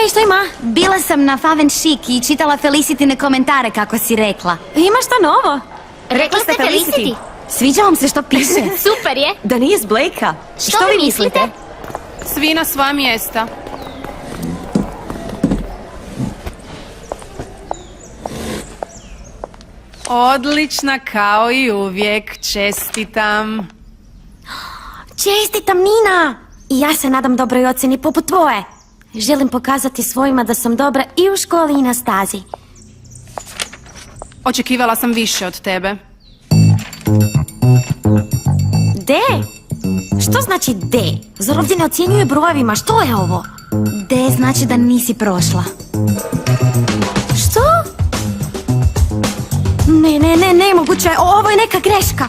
Hej, što ima? Bila sam na Faven Chic i čitala Felicitine komentare kako si rekla. Ima šta novo? Rekla ste Felicity? Sviđa vam se što piše? Super je. Da nije s Blakea. Što vi mislite? Svi na sva mjesta. Odlična kao i uvijek, čestitam. Čestitam, Nina! I ja se nadam dobroj ocjeni poput tvoje. Želim pokazati svojima da sam dobra i u školi i na stazi. Očekivala sam više od tebe. D? Što znači D? Zar ovdje ne ocjenjuje brojevima? Što je ovo? D znači da nisi prošla. Što? Ne, moguće je. Ovo je neka greška.